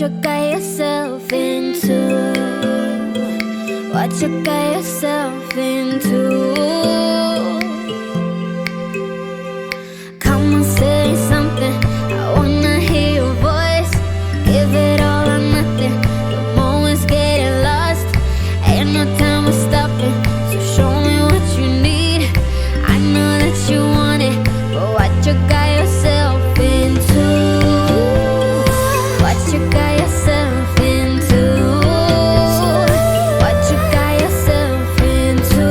you got yourself into? What you got yourself into? Come on, say something. I wanna hear your voice. Give it all or nothing. The moment's getting lost. Ain't no time for stopping. So show me what you need. I know that you want it, but what you got yourself into? What you got yourself into? What you got yourself into?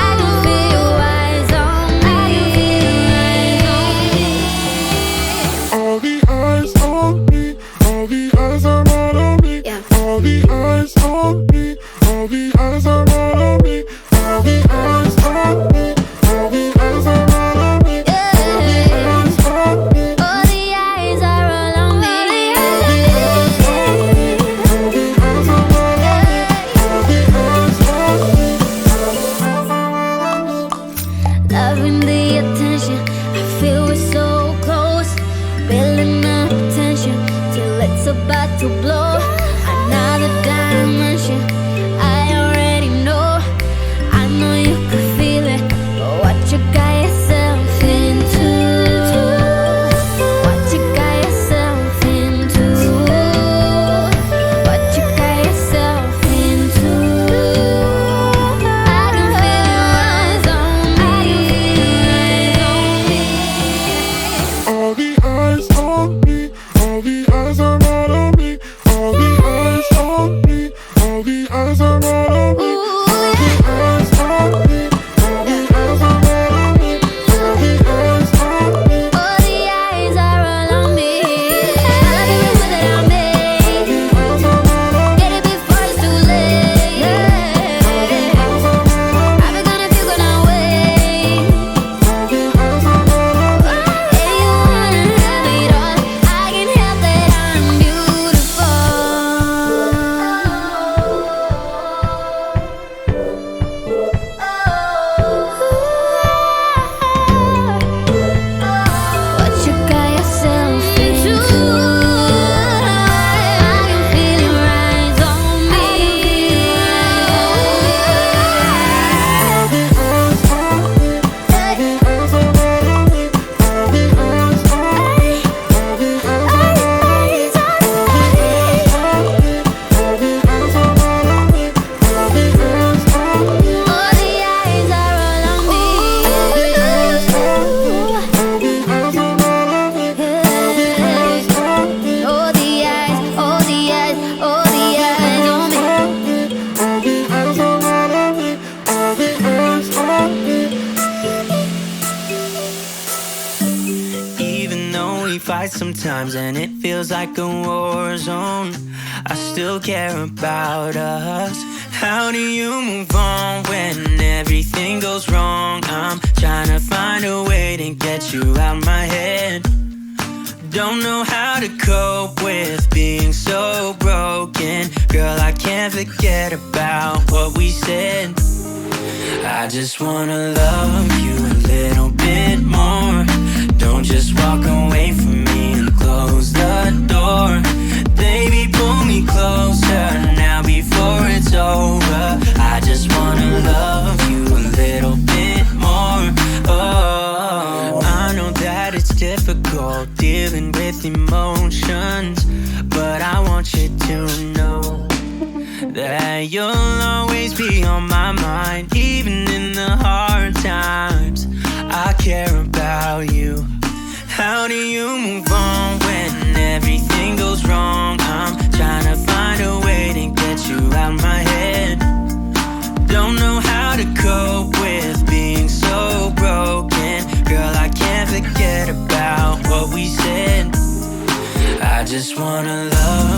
I can feel your eyes on me. All the eyes on me, all the eyes are all on me. Yeah. All the eyes on me, all the eyes are all on me. All the eyes on me, all the eyes are all on me. Eyes on me, All the eyes are all on me. all the eyes on me, all the eyes are all on me. All the eyes on me, all the eyes are all on me. Loving the attention, I feel we're so close. Building up tension till it's about to blow. Another dimension, I already know. I know you can feel it, but what you got yourself into? What you got yourself into? What you got yourself into? I can feel your eyes on me. All the eyes on me, all the eyes are all on me. All the eyes on me, all the eyes are all on me. All the eyes on me, all the eyes are all on me. All the eyes on me, All the eyes are all on me. I can put it on me. eyes are all on me. Get it before it's too late. Eyes are all on me. I've been gonna feel gonna wait. All the eyes are all on me. If you wanna have it all, I can help that I'm beautiful. What you got yourself into? I can feel your eyes on me. All the eyes on me, all the eyes are all on me. All the eyes on me, all the eyes are all on me. All the eyes on me, all the eyes are all on me. All the eyes on me. All the eyes are all on me. All the eyes on me, all the eyes are all on me. All the eyes on me, All the eyes, all the eyes, all the eyes on me. all the eyes are all on me. All the eyes on me. Even though we fight sometimes and it feels like a war zone, I still care about us. How do you move on when everything goes wrong? I'm trying to find a way to get you out my head. Don't know how to cope with being so broken. Girl, I can't forget about what we said. I just wanna love you a little bit more. Don't just walk away from me and close the door. Baby, pull me closer now before it's over. I just wanna love you a little bit more. Oh, I know that it's difficult dealing with emotions, but I want you to know that you'll always be on my mind. Even in the hard times, I care about you. How do you move on when everything goes wrong? I'm trying to find a way to get you out my head. Don't know how to cope with being so broken. Girl, I can't forget about what we said. I just wanna love